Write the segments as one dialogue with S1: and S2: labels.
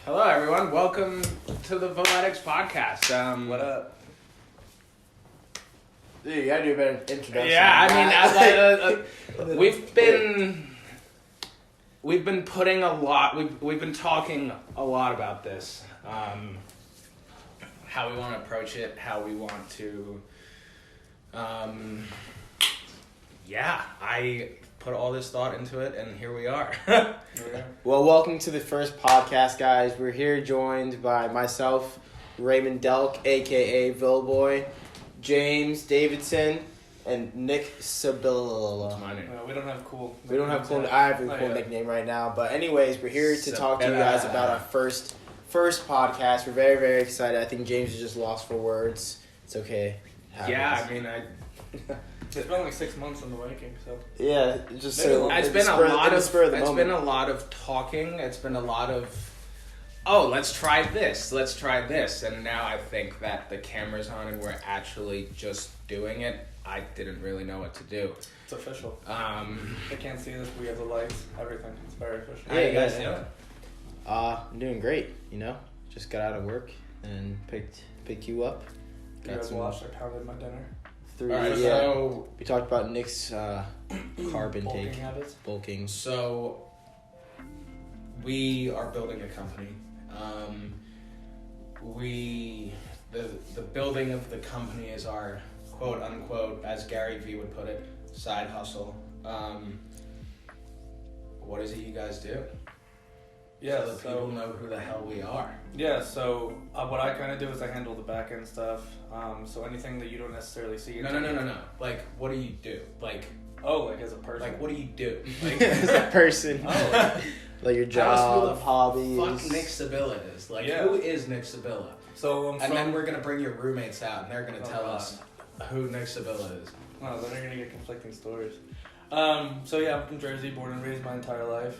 S1: Hello, everyone. Welcome to the Voletics podcast.
S2: What up?
S3: Dude, you gotta do a better introduction.
S1: Yeah, I mean, we've been putting a lot. We've been talking a lot about this. How we want to approach it. How we want to. I put all this thought into it, and here we are.
S3: Well, welcome to the first podcast, guys. We're here joined by myself, Raymond Delk, a.k.a. Villboy, James Davidson, and Nick Sabilla.
S1: That's my name.
S2: No, we don't have cool.
S3: I have a cool nickname right now. But anyways, we're here to talk to you guys about our first podcast. We're very, very excited. I think James is just lost for words. It's okay.
S1: Yeah, I mean,
S2: It's been like 6 months in the making, so.
S3: Yeah, just so
S1: it's been a lot of talking. It's been a lot of, let's try this, and now I think that the camera's on and we're actually just doing it. I didn't really know what to do.
S2: It's official. They can't see this. We have the lights, everything. It's very official.
S1: How you guys doing?
S3: I'm doing great. Just got out of work and picked you up.
S2: You guys watched. I pounded my dinner.
S1: Alright, so
S3: we talked about Nick's carb intake,
S2: habits.
S3: bulking.
S1: So we are building a company. The building of the company is our quote unquote, as Gary Vee would put it, side hustle. What is it you guys do?
S2: Yeah,
S1: so people know who the hell we are.
S2: Yeah, so what I kind of do is I handle the back end stuff. So anything that you don't necessarily see.
S1: No. Like, what do you do? Like
S2: as a person.
S1: Like, what do you do?
S3: Like, as a person. Like your job, hobbies.
S1: Fuck Nick Sabilla is. Like, who is Nick Sabilla?
S2: So
S1: then we're gonna bring your roommates out, and they're gonna tell us who Nick Sabilla is.
S2: Oh, then they're gonna get conflicting stories. I'm from Jersey, born and raised my entire life.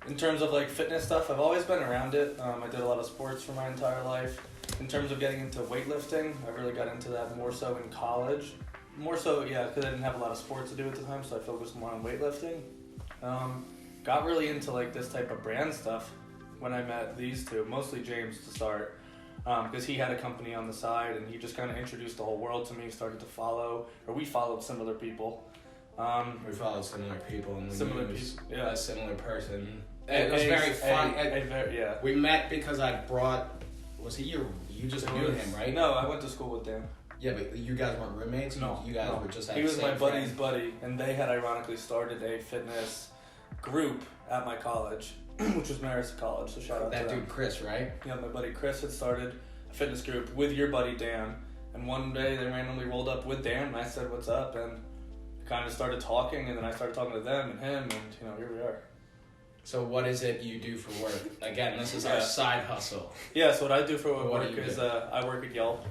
S2: In terms of like fitness stuff, I've always been around it. I did a lot of sports for my entire life. In terms of getting into weightlifting, I really got into that more so in college. More so, because I didn't have a lot of sports to do at the time, so I focused more on weightlifting. Got really into like this type of brand stuff when I met these two, mostly James to start, because he had a company on the side and he just kind of introduced the whole world to me, started to we followed similar people.
S1: We followed similar people and
S2: a
S1: similar person. It was very fun. We met because I brought. Was he you just knew him, right?
S2: No, I went to school with Dan.
S1: Yeah, but you guys weren't roommates.
S2: No,
S1: you guys were just.
S2: He was my buddy's buddy, and they had ironically started a fitness group at my college, which was Marist College. So shout out to
S1: that
S2: them.
S1: dude Chris, right?
S2: Yeah, my buddy Chris had started a fitness group with your buddy Dan, and one day they randomly rolled up with Dan, and I said, "What's up?" and kind of started talking, and then I started talking to them and him, and here we are.
S1: So what is it you do for work? Again, this is our side hustle.
S2: Yeah, so what I do for work is I work at Yelp.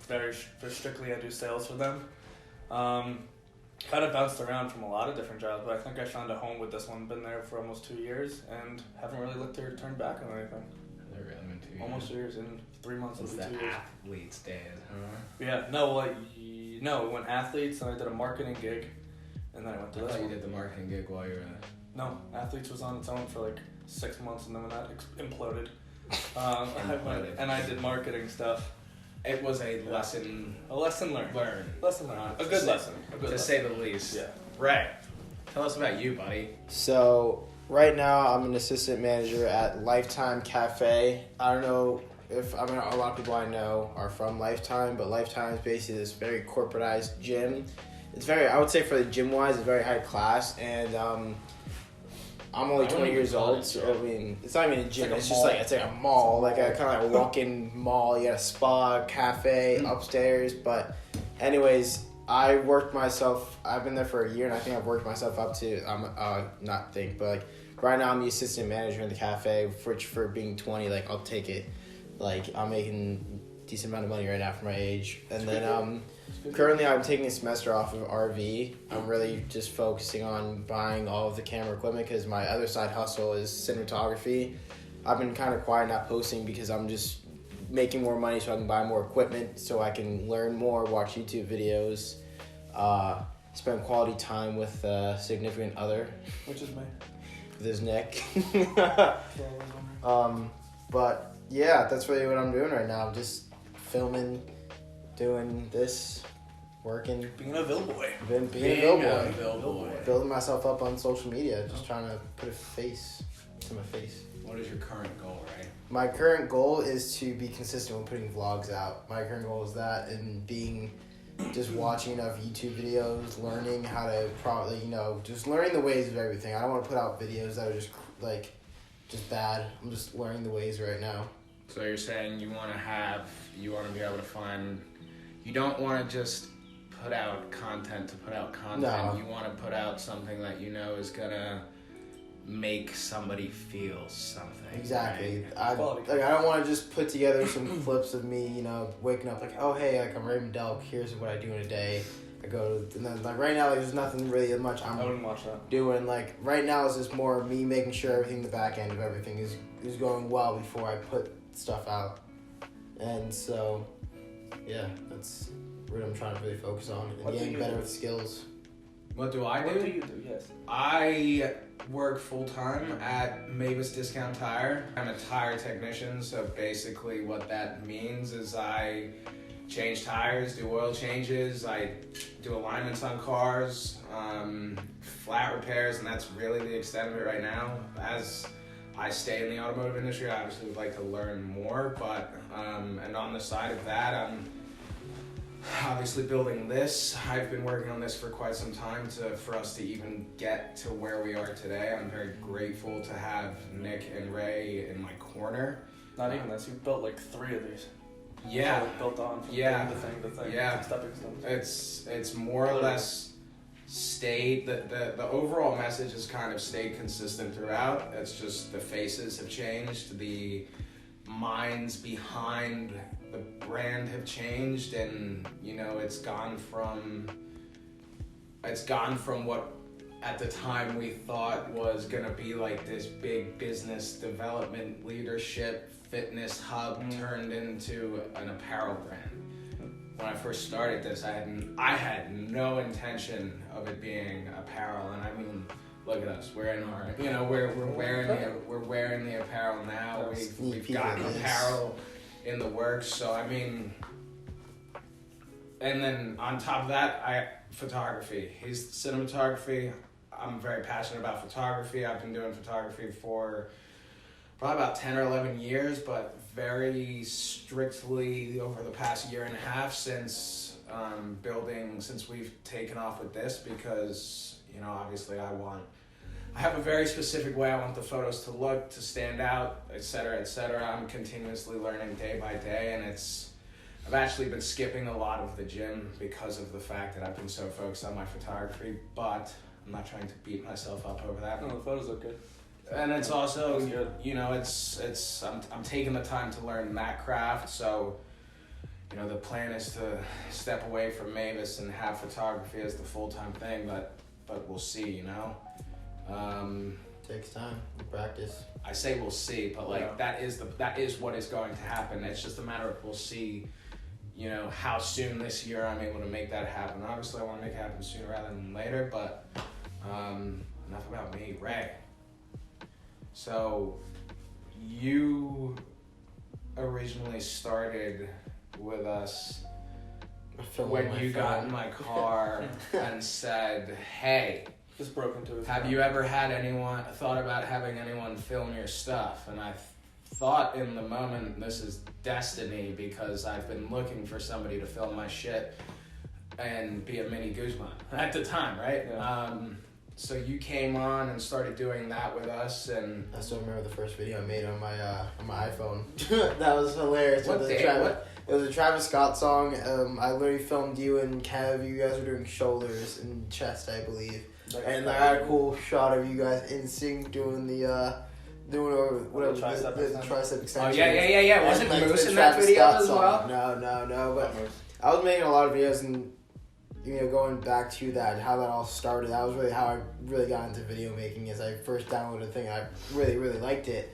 S2: Very strictly, I do sales for them. Kind of bounced around from a lot of different jobs, but I think I found a home with this one. Been there for almost 2 years, and haven't really looked to turn back on anything.
S1: They're really been 2 years.
S2: Almost 2 years. In 3 months, it'll be 2 years.
S1: Athletes days, huh?
S2: Yeah, no, we went athletes, and I did a marketing gig, and then I went to this one.
S1: You did the marketing gig while you were in it.
S2: No, athletes was on its own for like 6 months, and then when that imploded, I did marketing stuff.
S1: It was a lesson.
S2: A lesson learned. A good lesson.
S1: To say the least.
S2: Yeah.
S1: Right. Tell us about you, buddy.
S3: So right now I'm an assistant manager at Lifetime Cafe. I don't know a lot of people I know are from Lifetime, but Lifetime is basically this very corporatized gym. It's I would say for the gym wise, it's very high class, and I'm only 20 years old, so I mean, it's not even a gym. It's like a mall, like a kind of like a walk-in mall. You got a spa, cafe, upstairs. But anyways, I've been there for a year, and I think I've worked myself up to, right now I'm the assistant manager in the cafe, which for being 20, like, I'll take it. Like, I'm making a decent amount of money right now for my age. And then, currently I'm taking a semester off of RV. I'm really just focusing on buying all of the camera equipment because my other side hustle is cinematography. I've been kind of quiet, not posting, because I'm just making more money so I can buy more equipment, so I can learn more, watch YouTube videos, spend quality time with a significant other.
S2: Which is me.
S3: With his neck. But yeah, that's really what I'm doing right now. I'm just filming, doing this, working.
S2: Being a Ville boy.
S3: Being a Ville boy. Building myself up on social media, just trying to put a face to my face.
S1: What is your current goal, right?
S3: My current goal is to be consistent with putting vlogs out. My current goal is that, and just watching enough YouTube videos, learning how to just learning the ways of everything. I don't want to put out videos that are just bad. I'm just learning the ways right now.
S1: So you're saying you want to be able to find, you don't want to just put out content to put out content.
S3: No.
S1: You want to put out something that you know is going to make somebody feel something.
S3: Exactly.
S1: Right?
S3: I don't want to just put together some clips of me, waking up oh hey, I'm Raymond Delk. Here's what I do in a day. I go and then right now there's nothing really much
S2: I wouldn't watch that.
S3: doing. Right now it's just more me making sure everything, the back end of everything is going well before I put stuff out. And so, yeah, that's what I'm trying to really focus on and getting better with skills.
S1: What do I do?
S2: What do you do? Yes.
S1: I work full-time at Mavis Discount Tire. I'm a tire technician, so basically what that means is I change tires, do oil changes, I do alignments on cars, flat repairs, and that's really the extent of it right now. As I stay in the automotive industry, I obviously would like to learn more, but and on the side of that, I'm obviously building this. I've been working on this for quite some time for us to even get to where we are today. I'm very grateful to have Nick and Ray in my corner.
S2: Not even this. You've built 3 of these.
S1: Yeah.
S2: Built on.
S1: Yeah.
S2: The thing.
S1: Yeah.
S2: Stepping stones.
S1: It's more or less stayed. The overall message has kind of stayed consistent throughout. It's just the faces have changed. The minds behind the brand have changed, and it's gone from what at the time we thought was gonna be this big business development leadership fitness hub turned into an apparel brand. When I first started this, I had no intention of it being apparel, and I mean, look at us. We're in our, we're wearing the apparel now. We've got apparel in the works. So I mean, and then on top of that, photography. He's cinematography. I'm very passionate about photography. I've been doing photography for probably about 10 or 11 years, but very strictly over the past year and a half since we've taken off with this, because obviously I have a very specific way I want the photos to look, to stand out, etc., etc. I'm continuously learning day by day, and I've actually been skipping a lot of the gym because of the fact that I've been so focused on my photography, but I'm not trying to beat myself up over that.
S2: No, the photos look good.
S1: And it's also, I'm taking the time to learn that craft, so, the plan is to step away from Mavis and have photography as the full-time thing, but we'll see,
S3: Takes time, practice.
S1: I say we'll see, but that is what is going to happen. It's just a matter of we'll see, how soon this year I'm able to make that happen. Obviously, I want to make it happen sooner rather than later, but enough about me. Ray. So, you originally started with us when you got in my car and said, "Hey,
S2: just broke into his
S1: have you ever thought about having anyone film your stuff?" And I thought in the moment, this is destiny, because I've been looking for somebody to film my shit and be a mini Guzman at the time, right?
S2: Yeah.
S3: So you came on and started doing that with us, and I still remember the first video I made on my iPhone. That was hilarious.
S1: What day?
S3: It was a Travis Scott song. I literally filmed you and Kev. You guys were doing shoulders and chest, I believe. And I had a cool shot of you guys in sync doing the tricep extension.
S1: Oh yeah. Wasn't Moose in that video as well?
S3: No. But I was making a lot of videos, and going back to that, how that all started, that was really how I really got into video making. Is I first downloaded the thing, I really, really liked it.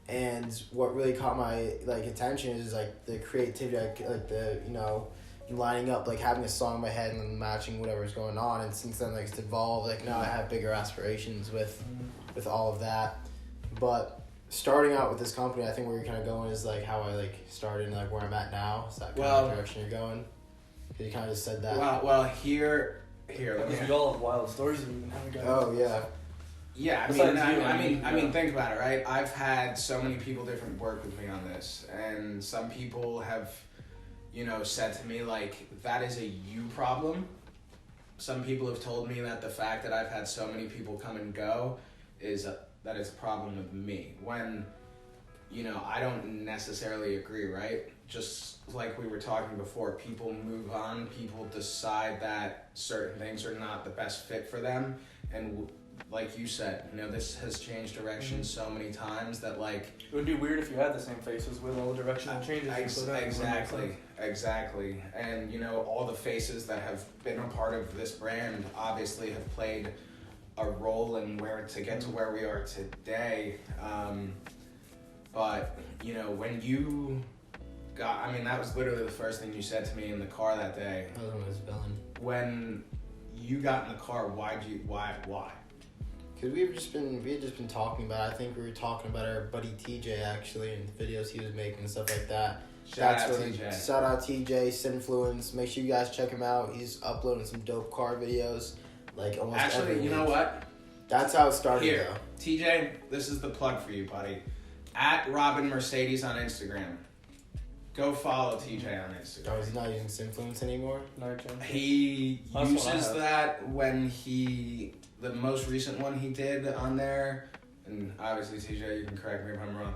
S3: And what really caught my attention is the creativity, the lining up, having a song in my head and then matching whatever's going on. And since then, it's evolved. Now I have bigger aspirations with all of that. But starting out with this company, I think where you're kind of going is like how I like started and like where I'm at now. Is that kind of direction you're going? Because you kind of just said that.
S1: Well, here. Let me.
S2: We all have wild stories that we've been having.
S3: Oh yeah.
S1: Yeah, I mean, think about it, right? I've had so many people different work with me on this, and some people have, said to me like that is a you problem. Some people have told me that the fact that I've had so many people come and go that it's a problem with me. When, I don't necessarily agree, right? Just like we were talking before, people move on, people decide that certain things are not the best fit for them, and like you said, this has changed direction so many times that like...
S2: It would be weird if you had the same faces with all the directional changes.
S1: Exactly. And, all the faces that have been a part of this brand obviously have played a role in to get to where we are today. But, when you got... I mean, that was literally the first thing you said to me in the car that day.
S3: That was when I was villain.
S1: When you got in the car, why?
S3: Because we had just been talking about it. I think we were talking about our buddy TJ actually and the videos he was making and stuff like that.
S1: Shout out TJ, Sinfluence.
S3: Make sure you guys check him out. He's uploading some dope car videos. Like almost
S1: actually,
S3: every
S1: you know what?
S3: That's how it started.
S1: Here, though. TJ, this is the plug for you, buddy. At Robin Mercedes on Instagram. Go follow TJ on Instagram.
S3: Oh, he's not using Sinfluence anymore?
S2: No,
S1: he uses that when the most recent one he did on there, and obviously TJ, you can correct me if I'm wrong.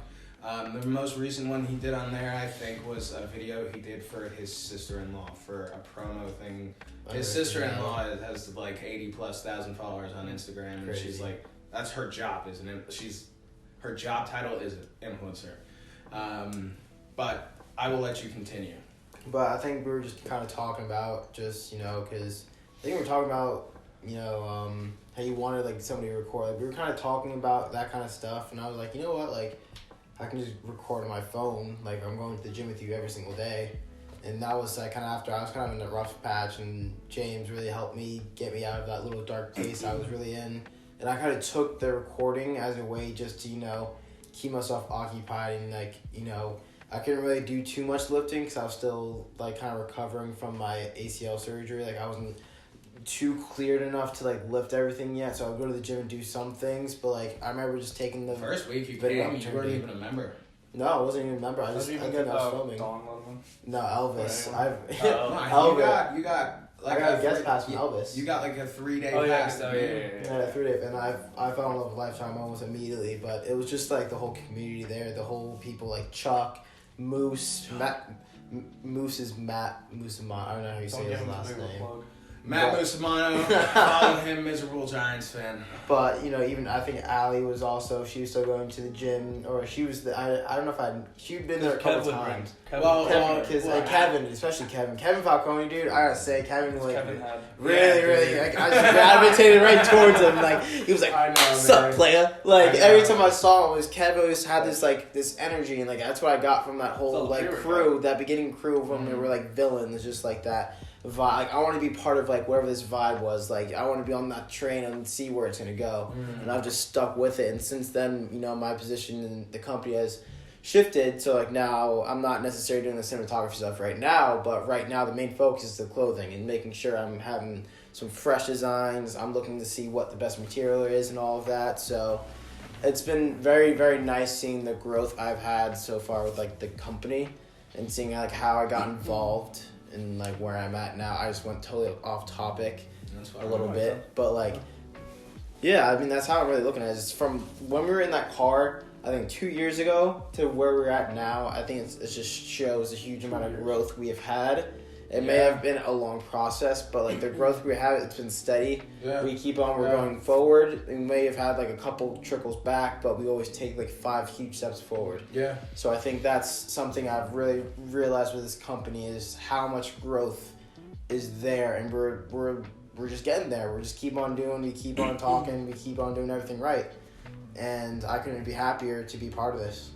S1: The most recent one he did on there, I think, was a video he did for his sister-in-law for a promo thing. His sister-in-law has like 80,000+ followers on Instagram, and
S3: Crazy.
S1: she's like, that's her job, isn't it? Her job title is influencer. But I will let you continue.
S3: But I think we were just kind of talking about just, because I think we were talking about, how you wanted like somebody to record. Like we were kind of talking about that kind of stuff, and I was like, you know what, like I can just record on my phone. Like I'm going to the gym with you every single day, and that was like kind of after I was kind of in a rough patch, and James really helped me get me out of that little dark place I was really in, and I kind of took the recording as a way just to keep myself occupied and like I couldn't really do too much lifting because I was still like kind of recovering from my ACL surgery. Like I wasn't too cleared enough to like lift everything yet, so I would go to the gym and do some things. But like I remember just taking the
S1: first week you came, you weren't even a member.
S3: No, I wasn't even a member. I was filming. No, Elvis.
S1: Elvis. You got. Like
S3: I got a guest pass from Elvis.
S1: You got like a 3-day
S2: pass.
S1: Yeah.
S3: Yeah, 3 days, and I fell in love with Lifetime almost immediately. But it was just like the whole community there, the whole people like Chuck, Moose, Moose is Matt Musamano. I don't know how you say his last name.
S1: Matt Musamano, follow him, miserable Giants fan.
S3: But even I think Allie was also, she was still going to the gym, or she was I don't know if she'd been there a couple times. Kevin, especially Kevin Falcone, dude. I gotta say, Kevin like really like I just gravitated right towards him. Like he was like, "Sup, playa?" Like every time I saw him, Kevin always had this energy, and like that's what I got from that whole crew, that beginning crew when they were like villains, just like that vibe. Like I want to be part of like wherever this vibe was. Like I want to be on that train and see where it's gonna go. And I've just stuck with it. And since then, my position in the company has shifted. So like now I'm not necessarily doing the cinematography stuff right now, but right now the main focus is the clothing and making sure I'm having some fresh designs. I'm looking to see what the best material is and all of that. So it's been very, very nice seeing the growth I've had so far with like the company and seeing like how I got involved and like where I'm at now. I just went totally off topic a little bit, but like, yeah, I mean that's how I'm really looking at it. It's from when we were in that car, I think 2 years ago, to where we're at now. I think it just shows a huge amount of growth we have had. It may have been a long process, but like the growth we have, it's been steady. Yeah. We keep on, we're going forward. We may have had like a couple trickles back, but we always take like 5 huge steps forward. Yeah. So I think that's something I've really realized with this company is how much growth is there, and we're just getting there. We're just keep on doing, we keep on talking, we keep on doing everything right. And I couldn't be happier to be part of this.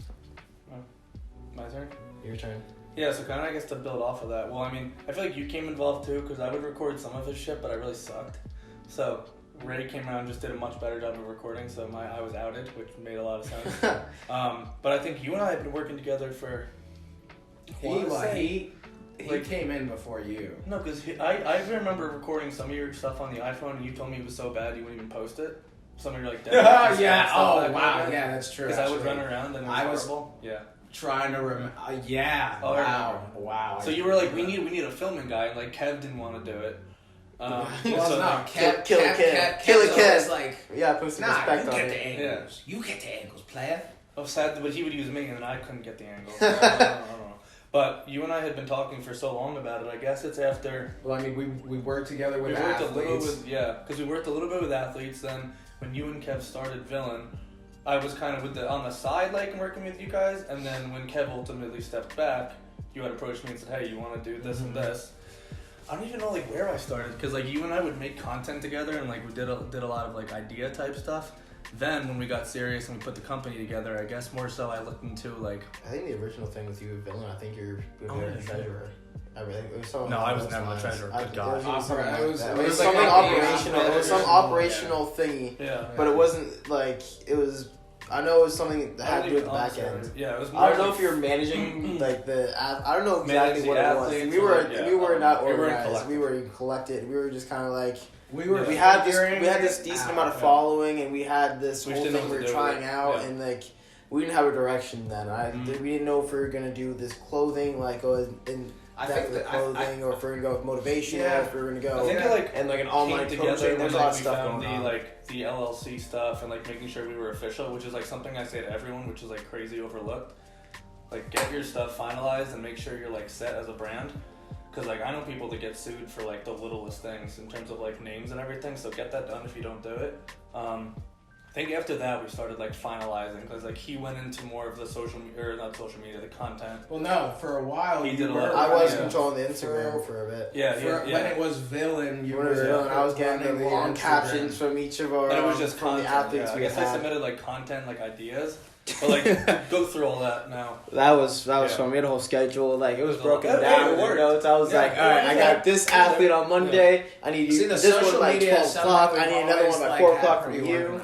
S2: My turn?
S3: Your turn.
S2: Yeah, so kind of I guess to build off of that. Well, I mean, I feel like you came involved too, because I would record some of his shit, but I really sucked. So Ray came around and just did a much better job of recording, so I was outed, which made a lot of sense. But I think you and I have been working together for...
S1: He came in before you.
S2: No, because I remember recording some of your stuff on the iPhone, and you told me it was so bad you wouldn't even post it. Some of your, like, demos.
S1: Yeah, oh, wow, yeah, that's true.
S2: Because I would run around and it was horrible.
S1: Yeah. Trying to remember. Yeah.
S2: Oh,
S1: wow.
S2: So you were like, we need a filming guy, and like Kev didn't want to do it.
S3: Kill it, Kev.
S1: Like,
S3: yeah, put some respect on
S1: you
S3: it.
S1: get the angles. Yeah. You get the angles, player.
S2: Oh, sad, but he would use me, and then I couldn't get the angles. I don't know. But you and I had been talking for so long about it. I guess it's after.
S1: Well, I mean, we worked together with athletes.
S2: Because we worked a little bit with athletes. Then when you and Kev started Villain, I was kind of on the side, like, working with you guys. And then when Kev ultimately stepped back, you had approached me and said, "Hey, you want to do this and this?" I don't even know like where I started, because like you and I would make content together, and like we did a lot of like idea type stuff. Then when we got serious and we put the company together, I guess more so I looked into like...
S3: I think the original thing with you and Villain, I think you're the treasurer. I was
S2: never the treasurer. Good God.
S3: It was something operational. It was some operational thingy.
S2: Yeah.
S3: But it wasn't like, it was... I know it was something that had to do with the back end.
S2: Yeah, it was.
S3: I don't know if you were managing like I don't know exactly what it was. We were not organized. We were collected. We were just kind of like we had this decent amount of following, and we had this whole thing we were trying out, and like we didn't have a direction then. We didn't know if we were gonna do this clothing or if we're gonna go with motivation, or if we're gonna go and like an online coaching. There's a lot of stuff going on.
S2: The LLC stuff and like making sure we were official, which is like something I say to everyone, which is like crazy overlooked. Like, get your stuff finalized and make sure you're like set as a brand, because like I know people that get sued for like the littlest things in terms of like names and everything. So get that done if you don't do it. I think after that we started like finalizing, because like he went into more of the the content.
S1: Well, no, for a while
S2: he did a lot.
S3: I was controlling the Instagram for a bit.
S1: When it was Villain,
S3: I was getting the long captions from each of our.
S2: And it was just
S3: from
S2: content,
S3: the athletes
S2: I
S3: we
S2: guess
S3: had.
S2: I submitted like content, like ideas. But like go through all that now.
S3: That was fun. We had a whole schedule. Like, it was broken down.
S2: It worked.
S3: Notes. I was like, all right, I got this athlete on Monday. I need this one by 12 o'clock. I need another one by 4 o'clock from you.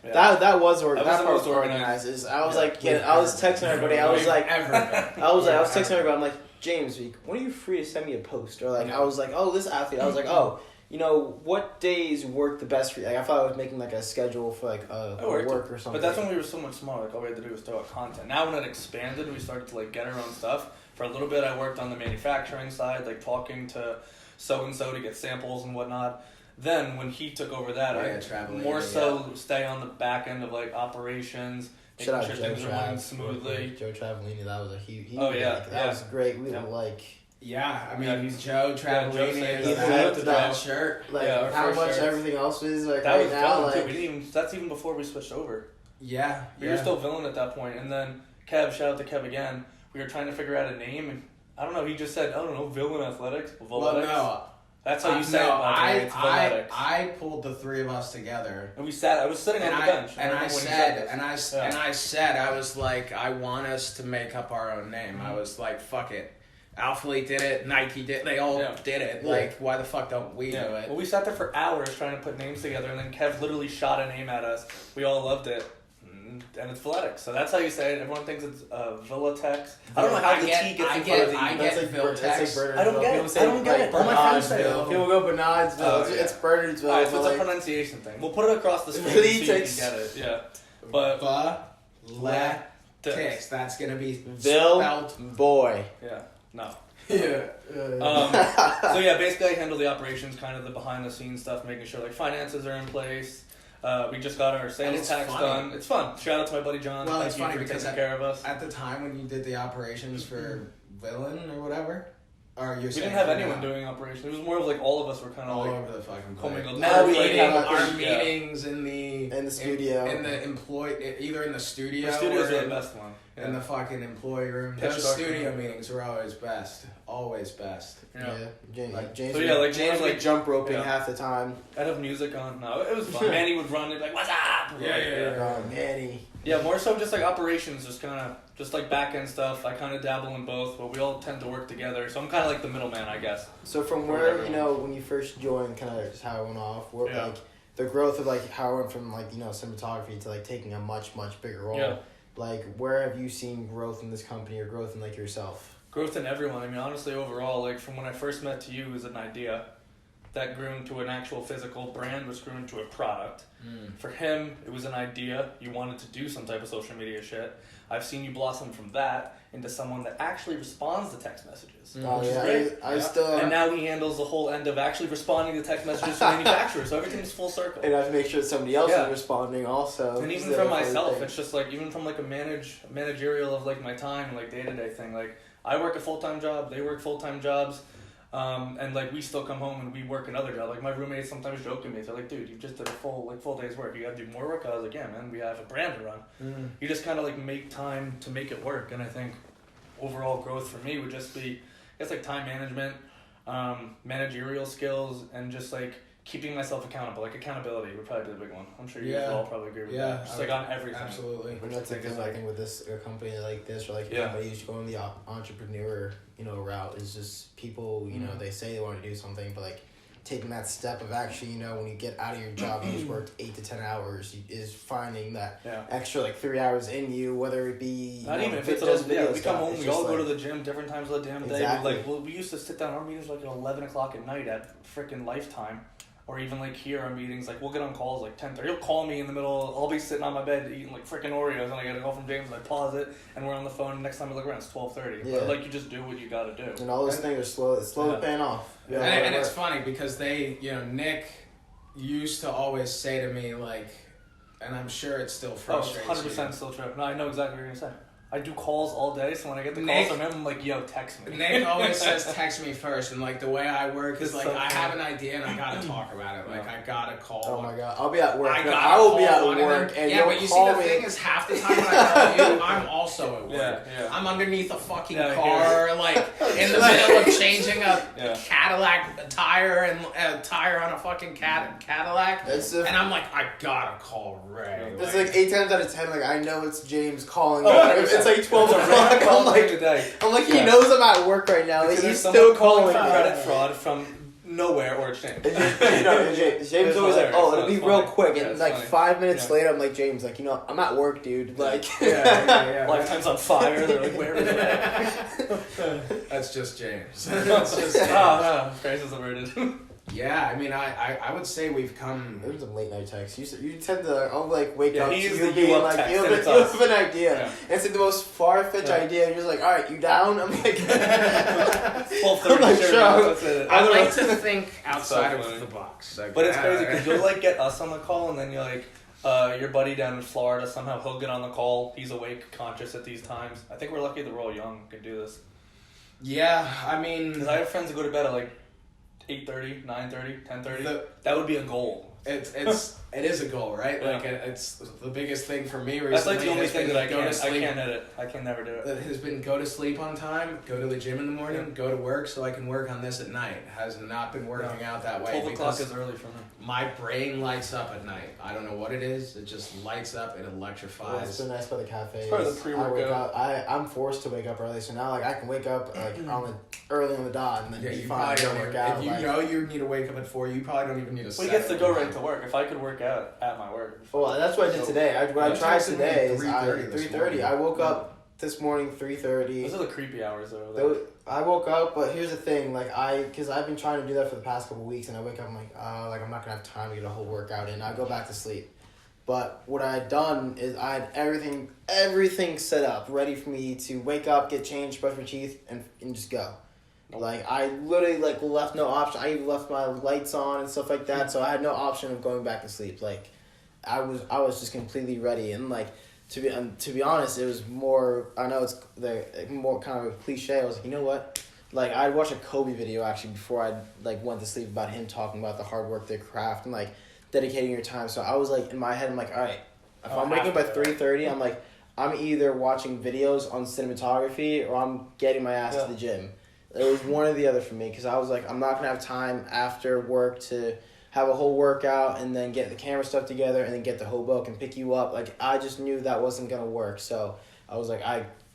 S3: That was organized. That part was organized. I was like, I was texting everybody. I was texting everybody. I'm like, James, when are you free to send me a post? Or like, I was like, oh, this athlete. I was like, oh, you know, what days work the best for you? Like, I thought I was making like a schedule for like work or something.
S2: But that's when we were so much smaller. Like, all we had to do was throw out content. Now when it expanded, we started to like get our own stuff. For a little bit, I worked on the manufacturing side, like talking to so-and-so to get samples and whatnot. Then when he took over that, I stay on the back end of like operations, making sure things are running smoothly.
S3: Joe Travellini, that was a huge.
S2: That
S3: was great. We were like.
S1: Yeah, I mean, Joe Travellini,
S3: that
S1: shirt.
S3: Like, how much everything else is like
S2: that
S3: right now.
S2: Like, that's even before we switched over.
S1: Yeah,
S2: we were still Villain at that point, and then Kev, shout out to Kev again. We were trying to figure out a name, and I don't know. He just said, I don't know, Villain Athletics.
S1: Well, no.
S2: That's how you say it.
S1: I pulled the three of us together,
S2: and we sat. I was sitting on the bench,
S1: and I said, I was like, I want us to make up our own name. I was like, fuck it. Alphalete did it, Nike did it, they all did it. Yeah. Like, why the fuck don't we do it?
S2: Well, we sat there for hours trying to put names together, and then Kev literally shot a name at us. We all loved it, and it's Villitex. So that's how you say it. Everyone thinks it's Villitex. I don't know how the T gets in front of the
S1: I get Villitex.
S2: I don't get it. All my friends say it.
S3: People go Bernardsville. It's Bernardsville.
S2: Alright, so it's a pronunciation thing. We'll put it across the screen so you can get it. Yeah. But
S1: Villitex. That's going to be
S3: spelled boy.
S2: Yeah. No.
S1: Yeah.
S2: So yeah, basically I handle the operations, kind of the behind the scenes stuff, making sure like finances are in place. We just got our sales tax done. It's fun. Shout out to my buddy John.
S1: Well,
S2: Thank you for taking care of us.
S1: At the time when you did the operations for Villain or whatever, or
S2: we didn't have anyone doing operations. It was more of like all of us were kind of
S1: all
S2: like
S1: over the fucking place.
S2: Now
S1: we have our meetings in the
S3: studio,
S1: in the either in the studio.
S2: The studio's the best one.
S1: In the fucking employee room. Those studio meetings are always best. Always best.
S3: Yeah. James
S2: James
S3: like jump roping half the time.
S2: I'd have music on. No, it was fun. Manny would run and be like, "What's up?"
S3: Manny.
S2: Yeah, more so just like operations, just kind of just like back end stuff. I kind of dabble in both, but we all tend to work together. So I'm kind of like the middleman, I guess.
S3: So from where when you first joined, kind of just how it went off. the growth of like how I went from like cinematography to like taking a much bigger role.
S2: Yeah.
S3: Like, where have you seen growth in this company or growth in like yourself?
S2: Growth in everyone. I mean, honestly, overall, like from when I first met to you, it was an idea that grew into an actual physical brand, which grew into a product. For him, it was an idea. You wanted to do some type of social media shit. I've seen you blossom from that into someone that actually responds to text messages.
S3: Oh
S2: which is
S3: yeah,
S2: great.
S3: I still.
S2: And now he handles the whole end of actually responding to text messages from manufacturers. So everything's full circle.
S3: And I have to make sure that somebody else is responding also.
S2: And even from myself, it's just like, even from like a managerial of like my time, like day-to-day thing, like I work a full-time job, they work full-time jobs, and like we still come home and we work another job. Like my roommates sometimes joke at me, they're like, dude, you just did a full day's work, you gotta do more work? I was like, yeah man, we have a brand to run. You just kind of like make time to make it work. And I think overall growth for me would just be, I guess, like time management, managerial skills, and just like keeping myself accountable. Like accountability would probably be the big one. I'm sure you guys will all probably agree with that. Just like on everything.
S1: Absolutely.
S3: And that's the thing, I think, with a company like this, or like anybody who's going the entrepreneur, route, is just people, they say they want to do something, but like taking that step of actually, when you get out of your job, you just worked 8 to 10 hours, is finding that extra like 3 hours in you, whether it be
S2: not even if it's just video. We come home, we all go to the gym different times of the damn day.
S3: Exactly.
S2: We used to sit down our meetings like at 11 o'clock at night at freaking Lifetime. Or even like here our meetings, like we'll get on calls like 10:30. He'll call me in the middle. I'll be sitting on my bed eating like freaking Oreos, and I get a call from James. And I pause it, and we're on the phone. Next time I look around, it's 12:30.
S3: Yeah.
S2: But like you just do what you gotta do.
S3: And all those things are slow paying off.
S1: Yeah. And it's funny because they, Nick used to always say to me like, and I'm sure it still frustrates
S2: 100% still true. No, I know exactly what you're gonna say. I do calls all day, so when I get the calls from him, I'm like, yo, text me.
S1: Nick always says text me first, and like the way I work is like, I have an idea and I gotta talk about it. Like I gotta call.
S3: Oh my god, I'll be at work.
S1: I
S3: will be at work, and
S1: yeah, but you see, the thing is, half the time when I call you, I'm also at work.
S2: Yeah.
S1: I'm underneath a fucking car, like in the middle of changing a Cadillac tire and a tire on a fucking Cadillac, and I'm like, I gotta call Ray.
S3: It's like 8 times out of 10, like I know it's James calling. It's like 12 o'clock. I'm like, he knows I'm at work right now. Like, he's still calling
S2: for credit fraud from nowhere or exchange.
S3: James always like, oh, it'll be real quick. And like 5 minutes later, I'm like, James, like, I'm at work, dude. Like,
S2: Lifetime's on fire. They're like, where is it?
S1: That's just James.
S2: That's just crisis averted.
S1: Yeah, I mean, I would say we've come.
S3: There's some late night texts. You tend to, I'll like wake up.
S2: He's
S3: you
S2: the you up
S3: like,
S2: text.
S3: You have an idea. Yeah. It's like the most far-fetched idea. You're just like, all right, you down? I'm like,
S2: 12:30.
S3: I'm like, sure.
S1: I like to think outside of the box. Like,
S2: but it's crazy because you'll like get us on the call, and then you're like, your buddy down in Florida, somehow he'll get on the call. He's awake, conscious at these times. I think we're lucky that we're all young and can do this.
S1: Yeah, I mean,
S2: because I have friends that go to bed at like 8:30, 9:30, 10:30. That would be a goal.
S1: It is a goal, right?
S2: Yeah.
S1: Like it's the biggest thing for me recently.
S2: That's like the only thing that I can't edit. I can never do it.
S1: That has been go to sleep on time, go to the gym in the morning, go to work so I can work on this at night. Has not been working out that way.
S2: 12 o'clock is early for me.
S1: My brain lights up at night. I don't know what it is. It just lights up. It electrifies.
S3: Well, it's been nice by the cafe.
S2: It's part of the pre-workout.
S3: I'm forced to wake up early, so now like I can wake up like early on the dot and then be fine to work out.
S1: If you know you need to wake up at 4, you probably don't even need to.
S2: Well, he gets to go right to work. If I could work out at my work.
S3: Well, that's what I did today. I tried today is 3:30. I woke up this morning 3:30.
S2: Those are the creepy hours though.
S3: I woke up, but here's the thing, because I've been trying to do that for the past couple weeks, and I wake up, I'm like, I'm not gonna have time to get a whole workout in. I go back to sleep. But what I had done is I had everything set up, ready for me to wake up, get changed, brush my teeth, and just go. Like, I literally, left no option. I even left my lights on and stuff like that, so I had no option of going back to sleep. Like, I was just completely ready, and, to be honest, it was more, I know it's more kind of a cliche, I was like, you know what? Like, I'd watched a Kobe video, actually, before I, went to sleep, about him talking about the hard work, the craft, and, dedicating your time. So I was, in my head, I'm like, all right, if I'm waking up at 3:30, I'm like, I'm either watching videos on cinematography or I'm getting my ass to the gym. It was one or the other for me, because I was like, I'm not going to have time after work to have a whole workout and then get the camera stuff together and then get to Hoboken and pick you up. Like, I just knew that wasn't going to work. So I was like,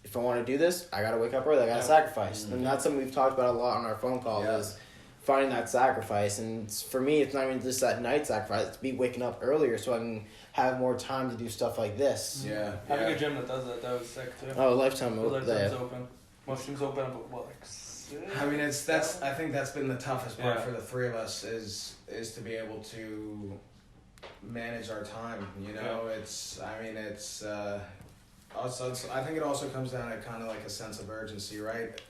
S3: if I want to do this, I got to wake up early. I got to sacrifice. Mm-hmm. And that's something we've talked about a lot on our phone calls is finding that sacrifice. And for me, it's not even just that night sacrifice. It's me waking up earlier so I can have more time to do stuff like this.
S1: Yeah.
S2: Having a gym that does that was sick too.
S3: Oh, Lifetime
S2: Lifetime's open. Most gyms open at what, like 6?
S1: I mean, I think that's been the toughest part for the three of us is to be able to manage our time. You know, I think it also comes down to kind of like a sense of urgency, right?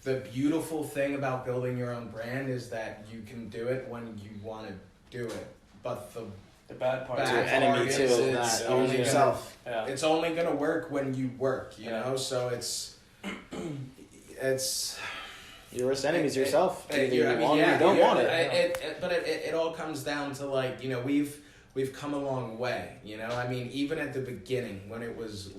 S1: The beautiful thing about building your own brand is that you can do it when you want to do it, but the
S2: bad part
S3: is enemy too.
S1: It's only
S3: yourself.
S1: It's only gonna work when you work. You know, so it's.
S3: Your worst enemy is yourself. Either you want
S1: it or
S3: you don't want it.
S1: But it all comes down to, like, you know, we've come a long way, you know. I mean, even at the beginning when it was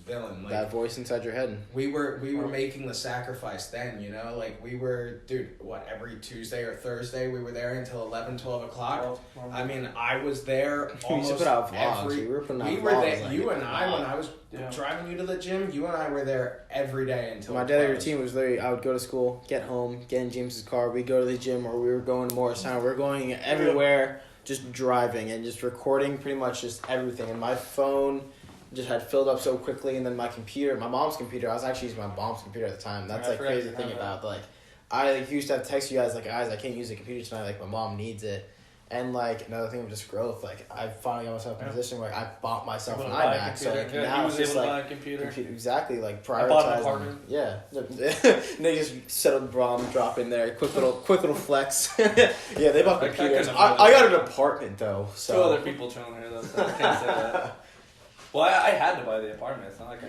S1: Villain, like,
S3: that voice inside your head.
S1: We were making the sacrifice then, you know, like we were, dude, every Tuesday or Thursday we were there until 11, 12 o'clock. I mean, I was there almost
S3: put out vlogs. We were putting out vlogs.
S1: We were there, you and I, when I was driving you to the gym, you and I were there every day until
S3: my daily routine was literally, I would go to school, get home, get in James's car, we'd go to the gym, or we were going to Morristown. We were going everywhere, just driving and just recording pretty much just everything. And my phone just had filled up so quickly, and then my computer, my mom's computer, I was actually using my mom's computer at the time. That's like crazy thing about, like, I used to have to text you guys, like, guys, I can't use the computer tonight, like, my mom needs it. And, like, another thing with just growth, like, I finally got myself in a position where I bought myself an iMac. So, like, now it's just, like,
S2: computer.
S3: Exactly, like, prioritizing.
S2: I bought an apartment.
S3: Yeah. They just settled the bomb, drop in there, quick little flex. Yeah, they bought computers. I got an apartment, though. So.
S2: 2 other people chilling here, though, so I can't say that. Well, I had to buy the apartment. It's not like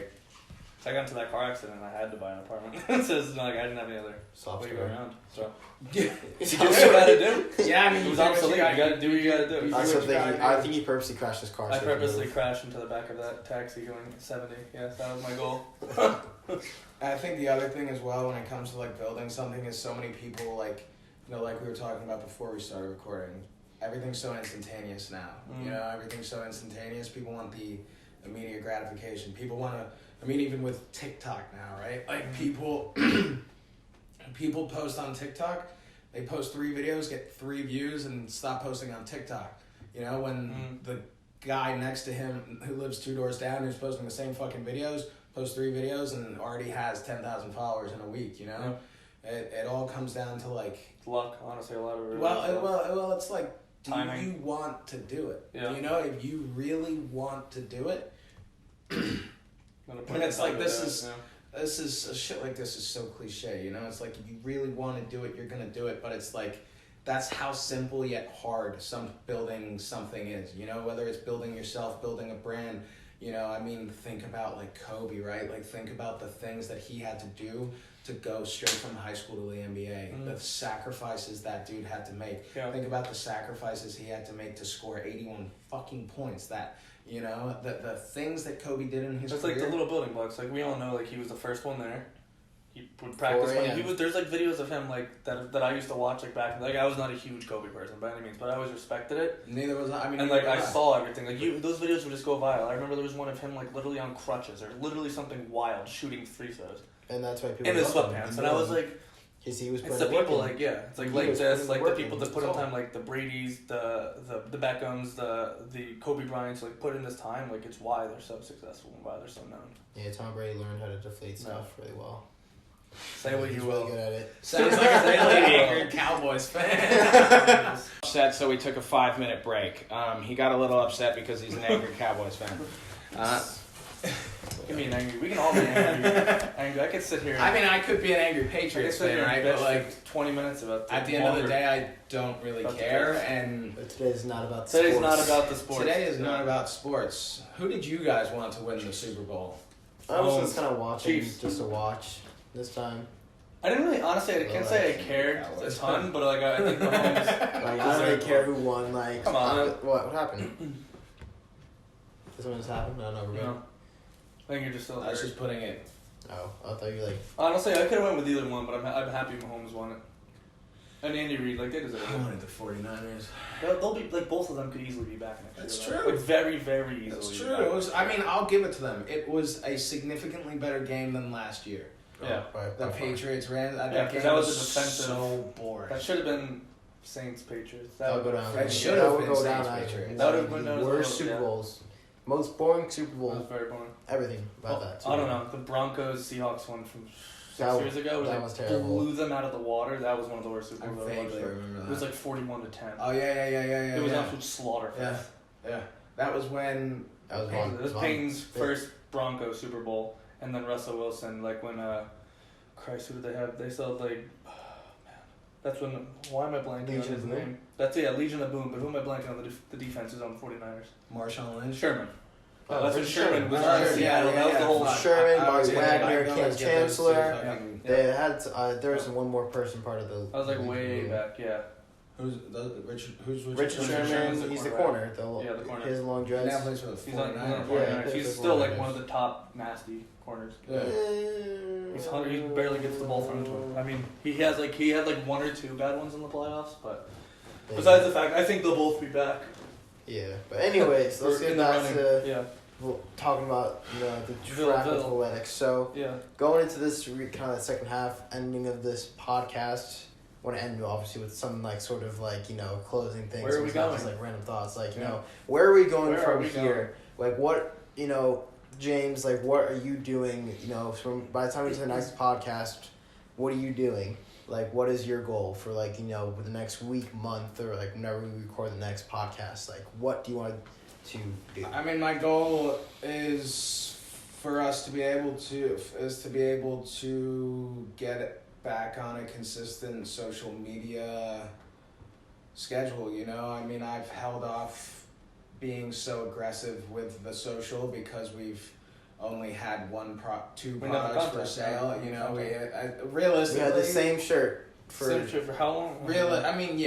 S2: I got into that car accident and I had to buy an apartment. So it's not like I didn't have any other way to go around. So you do what you gotta do.
S1: Yeah, I mean,
S2: it was obsolete. You gotta do what you gotta do.
S3: I think he purposely crashed his car.
S2: I purposely crashed into the back of that taxi going 70. Yes, that was my goal.
S1: I think the other thing as well when it comes to, like, building something is so many people, like, you know, like we were talking about before we started recording, everything's so instantaneous now. You know, everything's so instantaneous. People want the immediate gratification. People want to, I mean, even with TikTok now, right? Like, people post on TikTok, they post 3 videos, get 3 views, and stop posting on TikTok. You know, when the guy next to him who lives 2 doors down, who's posting the same fucking videos, posts 3 videos and already has 10,000 followers in a week, you know? It all comes down to, like,
S2: luck, honestly, a lot of it.
S1: Well, it's like, do
S2: timing.
S1: you want to do it?
S2: Yeah.
S1: You know, if you really want to do it, and it's like, this is shit like this is so cliche, you know? It's like, if you really want to do it, you're gonna do it, but it's like, that's how simple yet hard building something is, you know? Whether it's building yourself, building a brand, you know, I mean, think about, like, Kobe, right? Like, think about the things that he had to do to go straight from high school to the NBA. The sacrifices that dude had to make.
S2: Yeah.
S1: Think about the sacrifices he had to make to score 81 fucking points. That, you know, the things that Kobe did in his career.
S2: It's like the little building blocks. Like, we all know, like, he was the first one there. He would practice when he was. There's, like, videos of him, like, that I used to watch, like, back. Like, I was not a huge Kobe person by any means, but I always respected it.
S1: Neither was I. I mean,
S2: and, like, I saw everything. Like, those videos would just go viral. I remember there was one of him, like, literally on crutches or literally something wild, shooting free throws.
S3: And that's why people
S2: in his sweatpants. And I was like,
S3: because he was.
S2: It's the people, like, yeah, it's like this, like the people that put in time, like the Brady's, the Beckhams, the Kobe Bryant's, like, put in this time. Like, it's why they're so successful and why they're so known.
S3: Yeah, Tom Brady learned how to deflate stuff really well.
S2: Say what you will.
S3: Really good at it.
S1: Sounds like a really angry Cowboys fan. Upset, so we took a 5-minute break. He got a little upset because he's an angry Cowboys fan.
S2: Give me an angry. We can all be angry. I could sit here.
S1: I mean, I could be an angry Patriots fan, right? But, like,
S2: 20 minutes about.
S1: At the end of the day, I don't really care. And
S3: but today's not about the
S2: today's
S3: sports.
S2: not about the sports.
S1: Today is not about sports. Who did you guys want to win the Super Bowl?
S3: I was just kind of watching,
S2: Chiefs.
S3: just to watch this time.
S2: I didn't really, honestly, I can't say I cared a ton, but, like, I think Mahomes.
S3: Like, I don't really care who won. Like,
S2: come on.
S3: What happened? Did something just happen? I don't know.
S2: No. I think you're just still.
S1: I was just putting it.
S3: Oh, I thought you were like.
S2: Honestly, I could have went with either one, but I'm happy Mahomes won it. And Andy Reid, like, they deserve it.
S1: I wanted the 49ers.
S2: They'll be, like, both of them could easily be back next year.
S1: That's true.
S2: Like, very, very easily.
S1: That's true. I mean, I'll give it to them. It was a significantly better game than last year.
S2: Yeah.
S1: The Patriots ran.
S2: That was a defensive.
S1: So boring.
S2: That should have been Saints Patriots.
S3: That would go down.
S1: That should have been
S3: go down.
S1: Saints Patriots.
S2: That would have been
S3: the worst Super Bowls. Most boring Super Bowl.
S2: That was very boring.
S3: Everything about that.
S2: I don't know. The Broncos Seahawks one from 6 years ago.
S3: That was terrible.
S2: Blew them out of the water. That was one of the worst Super Bowls
S1: I
S2: I've ever
S1: vaguely
S2: watched.
S1: remember that.
S2: It was like 41-10.
S1: Oh yeah.
S2: It was an absolute slaughter.
S1: Yeah. That was when.
S2: It was Peyton's first Broncos Super Bowl, and then Russell Wilson. Like when Christ, who did they have? They still had like. That's when. Why am I blanking on his name? That's Legion of Boom. But who am I blanking on the defenses on the 49ers?
S1: Marshawn Lynch.
S2: Sherman. That's when
S3: Sherman
S2: was on Seattle. That was the whole
S3: Sherman, Mark Wagner,
S1: Cam
S3: Cam Chancellor.
S2: Yeah.
S3: They had there was one more person part of the.
S2: I was like way back, yeah.
S1: Who's
S3: Richard Sherman? He's the corner. The corner. His long dress.
S1: Now plays for the 49ers.
S3: Yeah,
S2: he's still like one of the top nasty corners.
S1: Yeah.
S2: He barely gets the ball thrown to him. I mean, he had like one or two bad ones in the playoffs, but besides the fact, I think they'll both be back.
S3: Yeah, but anyways, let's get back to talking about the track of athletics. So going into this kind of second half ending of this podcast, I want to end obviously with some like sort of like closing things.
S2: Where are we going?
S3: Just like random thoughts, like where are we going from here? Like what James, like what are you doing? From by the time we get to the next podcast, what are you doing? Like, what is your goal for, like, with the next week, month, or, like, whenever we record the next podcast? Like, what do you want to do?
S1: I mean, my goal is for us to be able to get back on a consistent social media schedule, I mean, I've held off being so aggressive with the social because we've only had two products for sale. Realistically,
S3: we had the same shirt
S2: for how long?
S1: I mean,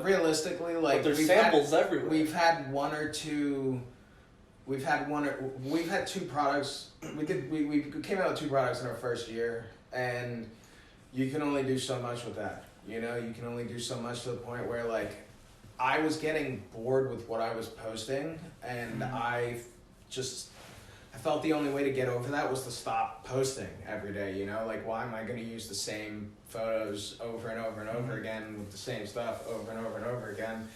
S1: realistically, like
S2: but there's samples everywhere.
S1: We've had two products. We came out with two products in our first year, and you can only do so much with that. You can only do so much to the point where like I was getting bored with what I was posting, and I felt the only way to get over that was to stop posting every day, Like, why am I going to use the same photos over and over and over again with the same stuff over and over and over again?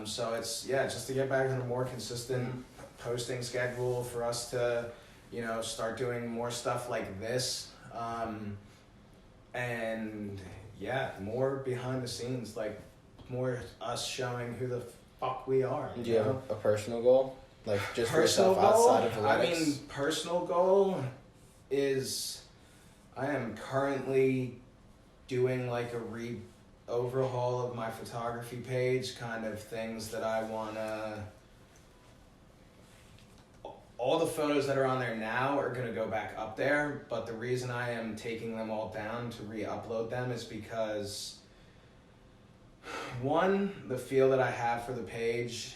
S1: So it's, just to get back on a more consistent posting schedule for us to, start doing more stuff like this. And, more behind the scenes, like, more us showing who the fuck we are.
S3: Do you have a personal goal? Like just
S1: personal
S3: for yourself
S1: goal,
S3: outside of athletics?
S1: I mean, personal goal is I am currently doing like a overhaul of my photography page, kind of things that I wanna. All the photos that are on there now are gonna go back up there, but the reason I am taking them all down to re-upload them is because one, the feel that I have for the page.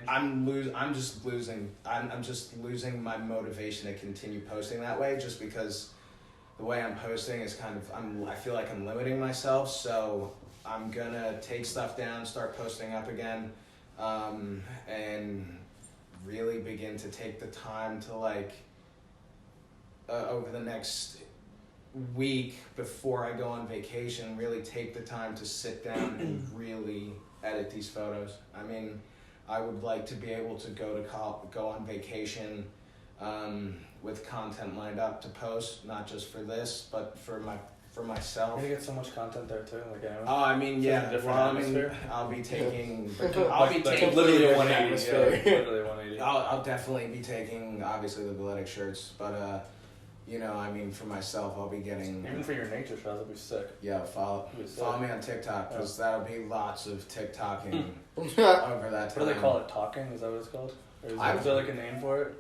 S1: I'm just losing my motivation to continue posting that way, just because the way I'm posting is I feel like I'm limiting myself, so I'm gonna take stuff down, start posting up again, and really begin to take the time to like over the next week before I go on vacation, really take the time to sit down and really edit these photos. I mean, I would like to be able to go on vacation with content lined up to post, not just for this, but for myself.
S2: You get so much content there too. Like,
S1: oh, I mean, I'll be taking. I'll be taking
S2: literally 180.
S3: Literally
S2: 180.
S1: I'll definitely be taking obviously the athletic shirts, but I mean, for myself, I'll be getting.
S2: Even for your nature shots, it'll be sick.
S1: Yeah, follow me on TikTok, because that'll be lots of TikToking over that time.
S2: What do they call it? Talking? Is that what it's called? Or is there like a name for it?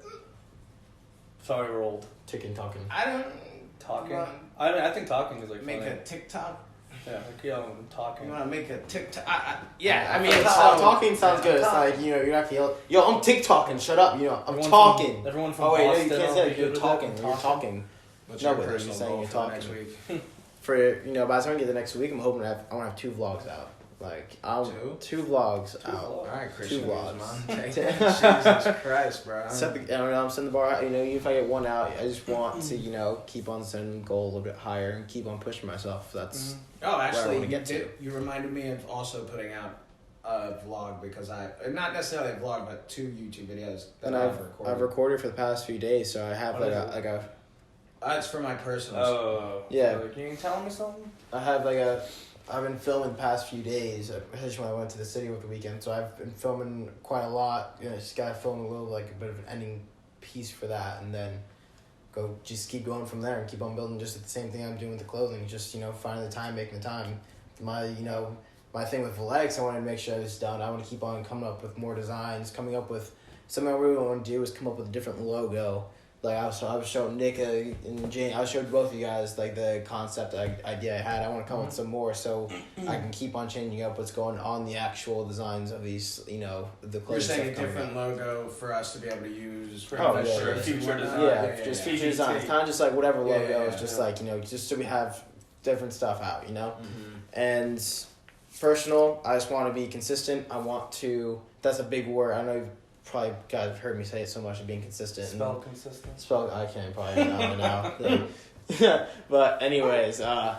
S2: Sorry, we're old.
S3: Talking.
S1: I don't.
S2: Talking? I think talking is like
S1: make
S2: funny.
S1: a TikTok.
S2: Yeah, like talking.
S1: You want to make a TikTok? I mean,
S3: talking sounds good. It's like you're not yelling. Yo, I'm TikToking. Shut up. I'm talking.
S2: Everyone from Boston.
S3: No, you can't say it. You're talking. You're talking.
S1: What's
S3: no,
S1: your
S3: but you're
S1: personal
S3: saying
S1: goal
S3: you're
S1: for
S3: talking.
S1: next week?
S3: For by the time we get the next week, I'm hoping I want to have 2 vlogs out. Like, I'm
S1: Two?
S3: 2 vlogs
S2: Two
S3: out.
S2: vlogs.
S1: All right, Christian.
S3: 2 vlogs.
S1: Man. Jesus Christ, bro.
S3: I'm setting the bar. You know, if I get 1 out, I just want to, you know, keep on setting the goal a little bit higher and keep on pushing myself. That's
S1: Oh, actually,
S3: wanna get
S1: you reminded me of also putting out a vlog because not necessarily a vlog, but 2 YouTube videos that
S3: and
S1: I've recorded.
S3: I've recorded for the past few days, so I have
S1: It's for my personal.
S2: Oh.
S3: Yeah.
S2: So, can you tell me something?
S3: I've been filming the past few days, especially when I went to the city over the weekend. So I've been filming quite a lot. You know, just gotta film a little, like a bit of an ending piece for that, and then just keep going from there and keep on building. Just the same thing I'm doing with the clothing. Just, you know, finding the time, making the time. My thing with Voletics, I wanted to make sure I was done. I want to keep on coming up with more designs, coming up with something I really want to do is come up with a different logo. Like I was showing Nick and Jane. I showed both of you guys like the concept idea I had. I want to come with some more so I can keep on changing up what's going on the actual designs of these. You know, the clothing.
S1: You're saying a
S3: stuff
S1: different logo for us to be able to use for
S3: Oh,
S1: future
S3: yeah.
S2: Future design.
S3: Yeah, just future designs. Kind of just like whatever logo is just
S1: yeah.
S3: like, you know, just so we have different stuff out. You know,
S1: Mm-hmm.
S3: and personal. I just want to be consistent. I want to. That's a big word. I know you've probably guys have heard me say it so much of being consistent.
S2: Spell consistent.
S3: Spell. I can't probably now. Yeah. But anyways, yeah.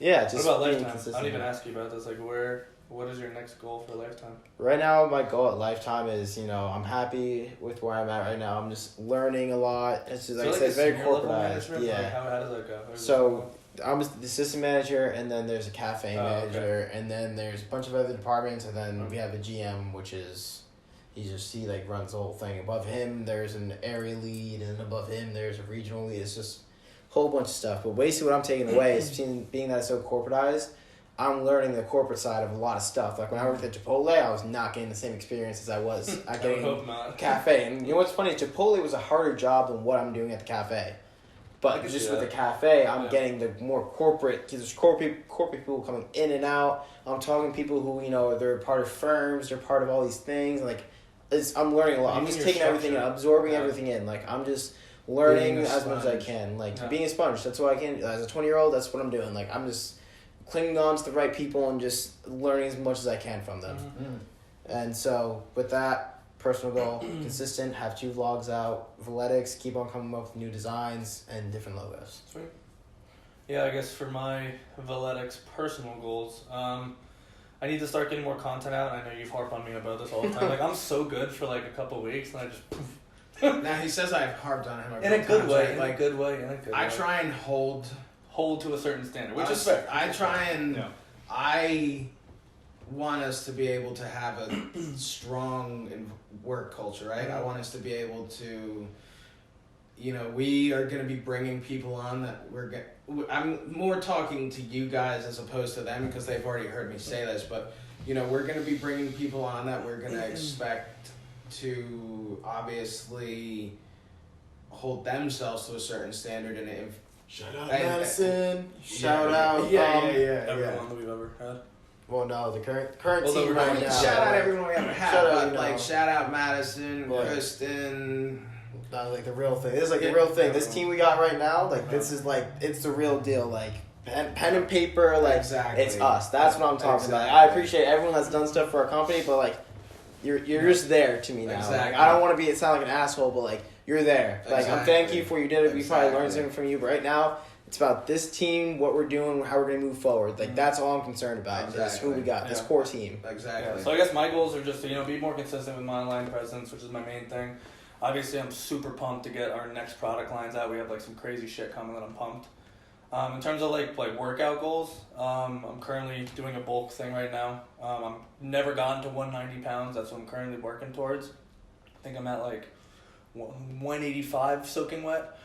S3: Just
S2: What about
S3: being
S2: Lifetime?
S3: consistent.
S2: I don't even ask you about this. Like, what is your next goal for Lifetime?
S3: Right now, my goal at Lifetime is, you know, I'm happy with where I'm at right now. I'm just learning a lot. It's just, like I said, it's very
S2: senior level
S3: corporatized.
S2: management?
S3: Yeah.
S2: Like, how does that go?
S3: So I'm the assistant manager, and then there's a cafe
S2: Oh,
S3: manager, and then there's a bunch of other departments, and then
S2: Mhm.
S3: we have a GM, which is he like runs the whole thing. Above him, there's an area lead, and above him, there's a regional lead. It's just a whole bunch of stuff. But basically, what I'm taking away is being that it's so corporatized. I'm learning the corporate side of a lot of stuff. Like when I worked at Chipotle, I was not getting the same experience as I was at
S2: I would
S3: getting
S2: hope not.
S3: cafe. And you know what's funny? Chipotle was a harder job than what I'm doing at the cafe.
S2: I
S3: But
S2: can
S3: just
S2: see
S3: with
S2: that.
S3: the cafe, I'm
S2: Yeah.
S3: getting the more corporate, because there's corporate people coming in and out. I'm talking to people who, you know, they're part of firms, they're part of all these things. Like, I'm learning a lot. I'm
S2: Even
S3: just
S2: your
S3: taking everything in,
S2: structure.
S3: absorbing
S2: Yeah.
S3: everything in. Like, I'm just learning
S1: Being a
S3: as much as I
S1: sponge.
S3: can. Like,
S2: Yeah.
S3: being a sponge, that's what I can. As a 20-year-old, that's what I'm doing. Like, I'm just clinging on to the right people and just learning as much as I can from them.
S2: Mhm.
S3: And so, with that, personal goal, consistent, have 2 vlogs out, Voletics, keep on coming up with new designs and different logos.
S2: Sweet. Yeah, I guess for my Voletics personal goals, I need to start getting more content out. I know you've harped on me about this all the time. Like, I'm so good for like a couple weeks, and I just poof.
S1: Now he says I've harped on him
S2: In a good
S1: times,
S2: way,
S1: right?
S2: in
S1: Like
S2: a good way, in a good
S1: I
S2: way.
S1: try and hold.
S2: Hold to a certain standard, which is fair.
S1: I try and
S2: Yeah.
S1: I want us to be able to have a strong work culture, right? I want us to be able to, you know, we are going to be bringing people on that I'm more talking to you guys as opposed to them because they've already heard me say this, but, you know, we're going to be bringing people on that we're going to expect to obviously hold themselves to a certain standard and
S3: Shout out
S1: Hey,
S3: Madison. Shout out.
S2: Everyone that we've ever had.
S3: Well, no, the current
S2: Well,
S3: team
S2: we're
S3: right
S2: going
S3: now.
S1: shout out everyone we ever had,
S3: Shout out,
S1: but
S3: you know.
S1: like shout out Madison,
S3: Right.
S1: Kristen.
S3: Not like the real thing. This is like
S1: Yeah.
S3: the real thing. This team we got right now, like this is like it's the real deal. Like pen and paper, like
S1: Exactly.
S3: it's us. That's what I'm talking about.
S1: Exactly.
S3: I appreciate everyone that's done stuff for our company, but like you're just there to me now.
S1: Exactly.
S3: Like, I don't want to sound like an asshole, but like you're there. Like I'm thank
S1: Exactly.
S3: you for you did it. We probably learned
S1: Exactly.
S3: something from you, but right now it's about this team, what we're doing, how we're gonna move forward. Like that's all I'm concerned about. Is who we got. This
S2: Yeah.
S3: core team.
S1: Exactly.
S2: Yeah, so I guess my goals are just to, be more consistent with my online presence, which is my main thing. Obviously, I'm super pumped to get our next product lines out. We have like some crazy shit coming that I'm pumped. In terms of like workout goals, I'm currently doing a bulk thing right now. I'm never gotten to 190 pounds. That's what I'm currently working towards. I think I'm at like 185 soaking wet.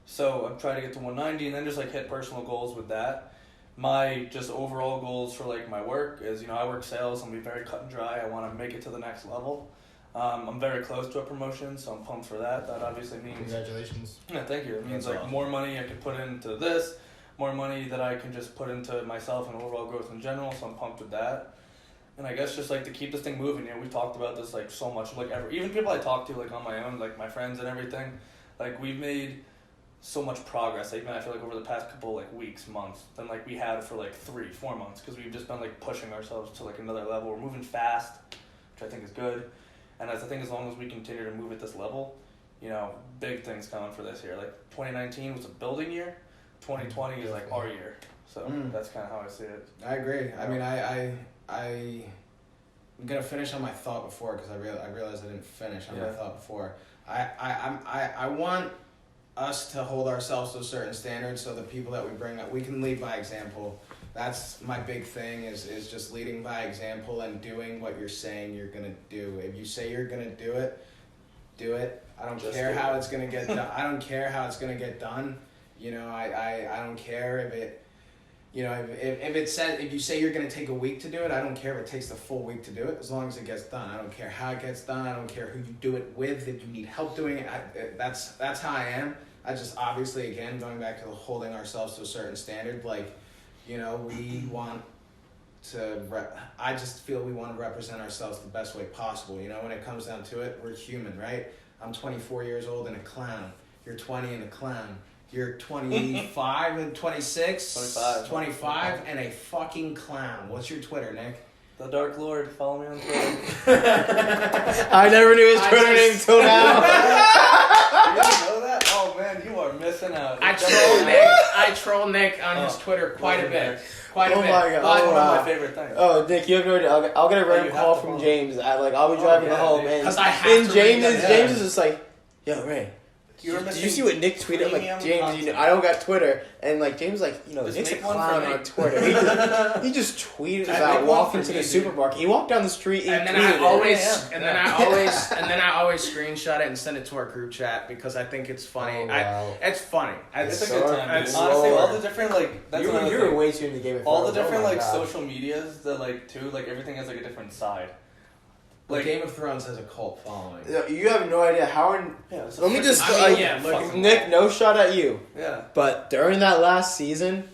S2: So I'm trying to get to 190 and then just like hit personal goals with that. My just overall goals for like my work is, I work sales. I'm gonna be very cut and dry. I want to make it to the next level. I'm very close to a promotion, so I'm pumped for that. That obviously means
S3: Congratulations.
S2: yeah, thank you. It means
S1: That's
S2: like
S1: awesome.
S2: more money I can put into this, more money that I can just put into myself and overall growth in general. So I'm pumped with that. And I guess just like to keep this thing moving. We've talked about this like so much. Like even people I talk to like on my own, like my friends and everything, like we've made so much progress, even I feel like over the past couple like weeks, months, than like we had for like 3-4 months, because we've just been like pushing ourselves to like another level. We're moving fast, which I think is good, and I think as long as we continue to move at this level, you know, big things coming for this year. Like 2019 was a building year, 2020 is like our year. So that's kind of how I see it.
S1: I agree. I mean, I'm gonna finish on my thought before, because I realized I didn't finish on my thought before. I want us to hold ourselves to a certain standard, so the people that we bring up, we can lead by example. That's my big thing, is just leading by example and doing what you're saying you're gonna do. If you say you're gonna do it, do it. I don't care how it's gonna get done. I don't care how it's gonna get done. You know, I don't care if it. You know, if you say you're going to take a week to do it, I don't care if it takes the full week to do it, as long as it gets done. I don't care how it gets done. I don't care who you do it with. If you need help doing it, that's how I am. I just, obviously, again, going back to holding ourselves to a certain standard, like, you know, we want to, I just feel we want to represent ourselves the best way possible. You know, when it comes down to it, we're human, right? I'm 24 years old and a clown. You're 20 and a clown. You're 25 and 26? 25 and a fucking clown. What's your Twitter, Nick?
S2: The Dark Lord. Follow me on Twitter.
S3: I never knew his Twitter name until now.
S2: You didn't know that? Oh man, you are missing out.
S1: I troll Nick on his Twitter quite a bit.
S3: My God.
S2: That's one of my favorite things.
S3: Oh, Nick, you have no idea. I'll get a random call from James. I'll be driving home, and James is just like, yo, Ray. Did you see what Nick tweeted? I'm like, James, I don't got Twitter. And like James, like, Nick's a clown on Twitter. He just tweeted about walking to the supermarket. He walked down the street and then I always
S1: screenshot it and send it to our group chat, because I think it's funny.
S3: Oh, wow.
S1: It's funny.
S2: It's a good time. Honestly, all the different
S3: you were way too in the Game of Thrones.
S2: All the different social medias that everything has like a different side.
S1: Like Game of Thrones has a cult following.
S3: You have no idea how. Let me just Nick, no shot at you.
S2: Yeah.
S3: But during that last season,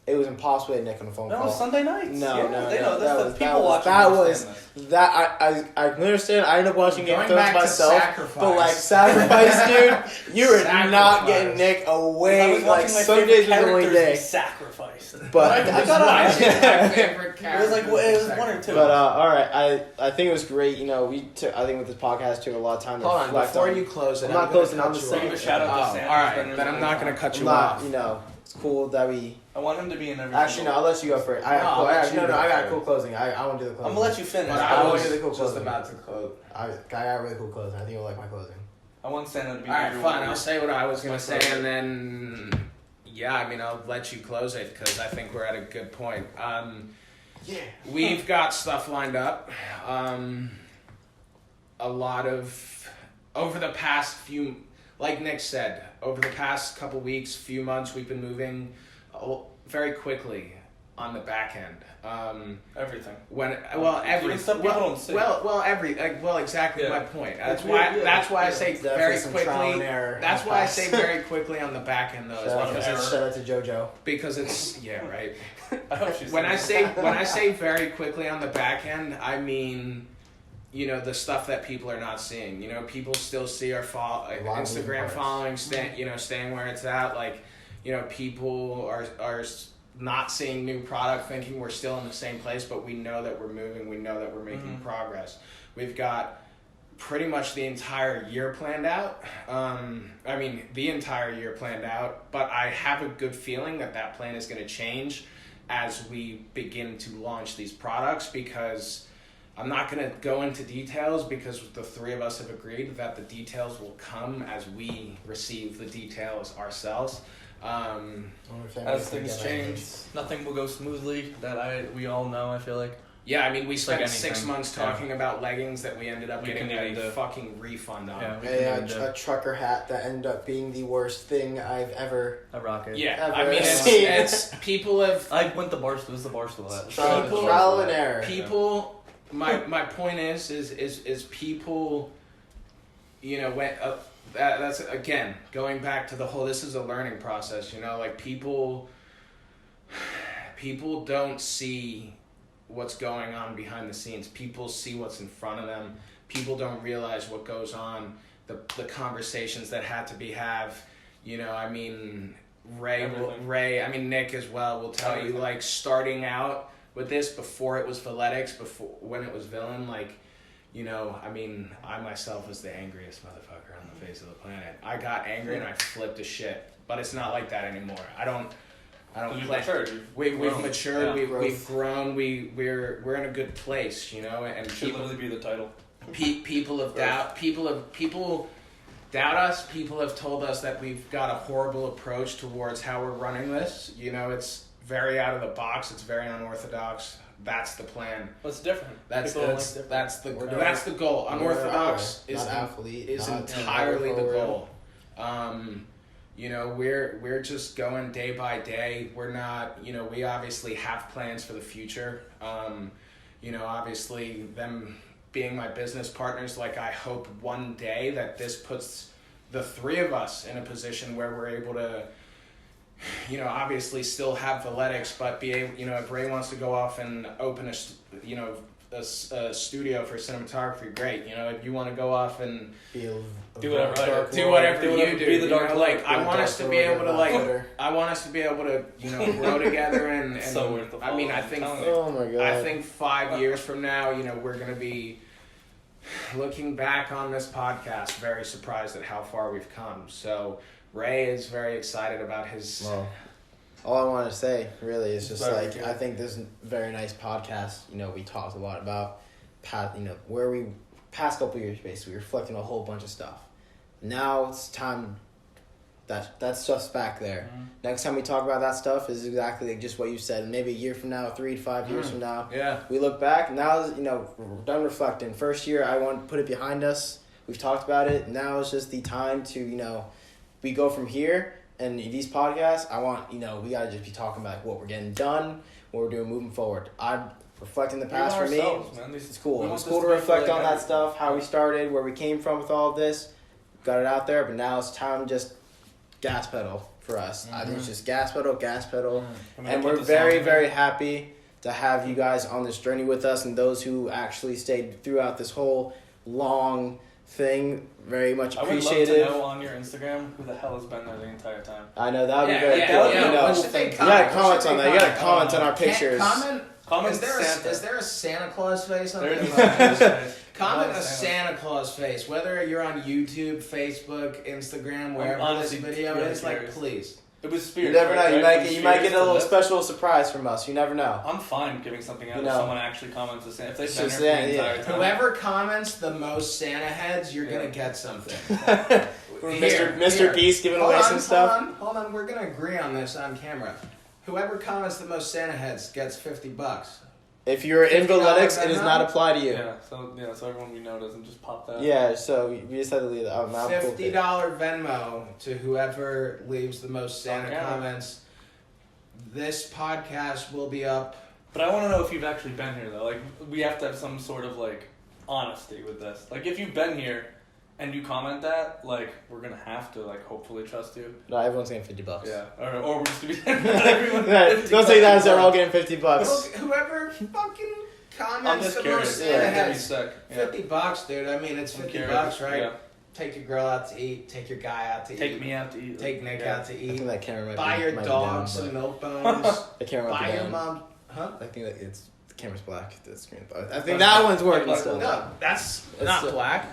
S3: it was impossible to get Nick on the phone call.
S2: No, Sunday nights.
S3: No,
S2: they know. That's the people watching.
S3: I can understand. I ended up watching Game of Thrones myself, but like Sacrifice, dude, you were not getting Nick away. Like Sundays was the only day.
S2: Sacrifice.
S3: But
S1: I got my favorite character.
S2: It was like it was one or two.
S3: But all right, I think it was great. I think with this podcast took a lot of time to reflect.
S1: Hold on, before you close it,
S3: I'm not closing. I'm just saying.
S2: Give a shout out to Sam.
S1: All right, then I'm not gonna cut you off.
S3: It's cool that we.
S2: I want him to be in every.
S3: Actually, no. I'll let you go first. I got a cool closing. I want to do the closing.
S2: I'm gonna let you finish.
S3: I want to do the cool closing.
S1: Just about to close.
S3: I got a really cool closing. I think you'll like my closing.
S2: I want Santa to be.
S1: All right, fine. I'll say what I was gonna say, and then I'll let you close it, because I think we're at a good point. We've got stuff lined up. A lot of over the past few. Like Nick said, over the past couple weeks, few months, we've been moving very quickly on the back end.
S2: Everything.
S1: Exactly my point. That's why I say very quickly. That's why I say very quickly on the back end, though.
S3: Shout out to JoJo.
S1: Because it's right. When I say very quickly on the back end, I mean, the stuff that people are not seeing. People still see our Instagram following, staying where it's at. Like, people are not seeing new product, thinking we're still in the same place, but we know that we're moving. We know that we're making progress. We've got pretty much the entire year planned out. The entire year planned out, but I have a good feeling that plan is going to change as we begin to launch these products, because I'm not going to go into details, because the three of us have agreed that the details will come as we receive the details ourselves.
S2: As things change, nothing will go smoothly. We all know, I feel like.
S1: Yeah, we spent 6 months talking about leggings that we ended up getting a fucking refund on.
S3: A trucker hat that ended up being the worst thing I've ever...
S2: A rocket.
S1: Yeah, it's people have...
S2: I went the Barstool. It was the Barstool hat.
S3: Trial and error.
S1: People... My point is people, when that's again going back to the whole. This is a learning process, like people don't see what's going on behind the scenes. People see what's in front of them. People don't realize what goes on, the conversations that had to be have. I mean, Nick as well will tell you, like, starting out with this before it was Voletics, when it was Villain, like, I mean, I myself was the angriest motherfucker on the face of the planet. I got angry and I flipped a shit, but it's not like that anymore. I don't play. We've matured.
S2: Yeah.
S1: We've grown. We're in a good place, and
S2: should literally be the title.
S1: People doubt us. People have told us that we've got a horrible approach towards how we're running this. It's very out of the box. It's very unorthodox. That's the plan.
S2: What's different?
S1: That's the goal. Unorthodox is entirely the goal. We're just going day by day. We're not, we obviously have plans for the future. Obviously them being my business partners, like, I hope one day that this puts the three of us in a position where we're able to, obviously still have Voletics, but be able, if Ray wants to go off and open a studio for cinematography, great. If you want to go off and
S2: do whatever
S1: you do,
S2: be the dark
S1: like, I want us to be able to, grow together and
S2: so worth the
S1: I mean, I think,
S3: oh my God.
S1: I think 5 years from now, we're going to be looking back on this podcast very surprised at how far we've come. So Ray is very excited about his...
S3: Well, all I want to say, really, is just, I think this is a very nice podcast. We talked a lot about, past couple of years, basically, reflecting a whole bunch of stuff. Now it's time... That stuff's back there. Mm-hmm. Next time we talk about that stuff is exactly like just what you said. Maybe a year from now, 3 to 5 years from now, we look back. Now, we're done reflecting. First year, I want to put it behind us. We've talked about it. Now it's just the time to, we go from here. And these podcasts, I want, we got to just be talking about what we're getting done, what we're doing moving forward. I'm reflecting the past for me. Man. It's cool. It's cool to reflect on that stuff, how we started, where we came from with all of this. Got it out there, but now it's time to just gas pedal for us. Mm-hmm. I think it's just gas pedal. Mm-hmm. And we're very, very happy to have you guys on this journey with us, and those who actually stayed throughout this whole long thing. Very much appreciated.
S2: I would love to know on your Instagram who the hell has been there the entire time.
S3: I know, that would be very cool. You gotta comment on that. You gotta comment on our pictures.
S1: Comment. Is there a Santa Claus face on there? Comment a Santa Claus face, whether you're on YouTube, Facebook, Instagram, wherever this video is. Like, please.
S2: It was spirit.
S3: You never know. Right? You might get a little special surprise from us. You never know.
S2: I'm fine giving something out if someone actually comments a Santa. If they've been there the entire time.
S1: Whoever comments the most Santa heads, you're gonna get something.
S3: Mr. Beast giving away some stuff.
S1: Hold on. We're gonna agree on this on camera. Whoever comments the most Santa heads gets $50.
S3: If you're in Voletics, it does not apply to you.
S2: So everyone we know doesn't just pop that.
S3: Yeah, so we just have to leave that out.
S1: $50 Venmo to whoever leaves the most Santa comments. This podcast will be up.
S2: But I want to know if you've actually been here, though. Like, we have to have some sort of, honesty with this. Like, if you've been here and you comment that, we're going to have to, hopefully trust you.
S3: No, everyone's getting $50.
S2: Yeah. Or we're just going to be everyone.
S3: Don't say that as they're all getting $50.
S1: Whoever fucking comments the most Santa heads. $50, dude. I mean, it's $50, right? Yeah. Take your girl out to eat. Take your guy out to eat.
S2: Take me out to eat.
S1: Take Nick out to eat.
S3: I think that camera
S1: buy your dog some milk bones.
S3: The camera
S1: buy your mom.
S3: Huh? I think that the camera's black. The screen. I think that one's working still.
S1: No, that's not black.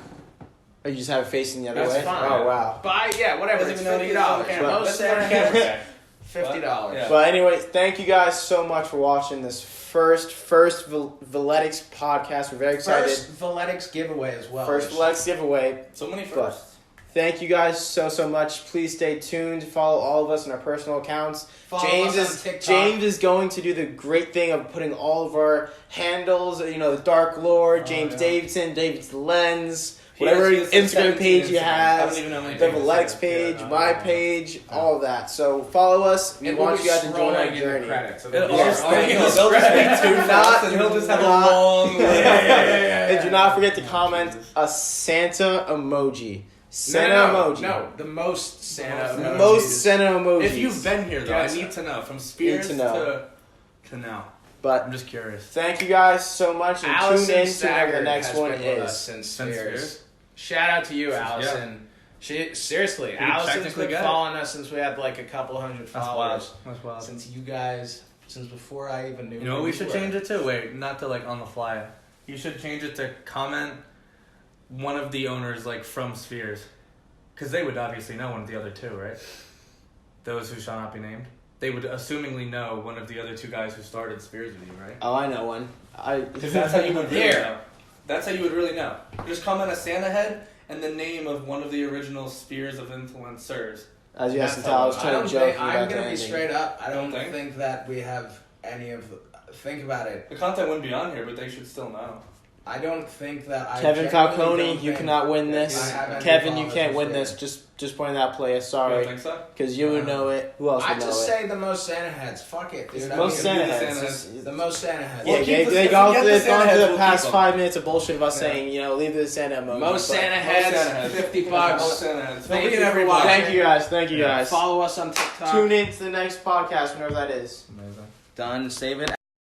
S3: Oh, you just have it facing the other way?
S1: Fine.
S3: Oh, wow.
S1: Whatever. It's $50. Most Santa heads, $50.
S3: Yeah. But anyway, thank you guys so much for watching this first Voletics podcast. We're very excited.
S1: First Voletics giveaway as well.
S3: First Voletics giveaway.
S2: So many firsts.
S3: Thank you guys so much. Please stay tuned. Follow all of us on our personal accounts. James is going to do the great thing of putting all of our handles, the Dark Lord, James Davidson, David's Lens, whatever Instagram page you have, the Voletics page, my page, all of that. So follow us. We want you guys to join our journey.
S2: He'll just have a long list.
S3: And do not forget to comment a Santa emoji. Emoji.
S1: No, the most Santa emoji.
S3: Most Santa emojis.
S2: If you've been here, though, I need to know. From spirits to now.
S3: But
S2: I'm just curious.
S3: Thank you guys so much, and tune in to whenever the next one is.
S1: Since Spheres. Shout out to you, Allison. Seriously, Allison's been following us since we had like a couple hundred followers.
S2: That's wild.
S1: Since before I even knew.
S2: You know what we should change it to? Wait, not to like on the fly. You should change it to comment one of the owners like from Spheres, because they would obviously know one of the other two, right? Those who shall not be named. They would assumingly know one of the other two guys who started Spheres with you, right?
S3: Oh, I know one.
S2: Because that's how you would really know. That's how you would really know. Just comment a Santa head and the name of one of the original Spheres of influencers.
S3: As you have to tell, I was trying to joke.
S1: I'm going to be straight up. I don't think that we have any of... Think about it.
S2: The content wouldn't be on here, but they should still know.
S1: I don't think that
S3: Kevin Falcone, you cannot win this. Kevin, you can't win this. Just point out, player. Sorry.
S2: You don't think so?
S3: Because you would know it. Who else would know it?
S1: I just say the most Santa heads. Fuck it, dude.
S3: Most Santa heads.
S1: The most Santa heads.
S3: Yeah, they've gone through the past 5 minutes of bullshit about saying, leave the Santa emoji.
S1: Most Santa heads, $50.
S2: Most Santa heads.
S1: Thank you, everybody.
S3: Thank you guys.
S1: Follow us on TikTok.
S3: Tune in to the next podcast, whenever that is.
S2: Amazing.
S1: Done. Save it.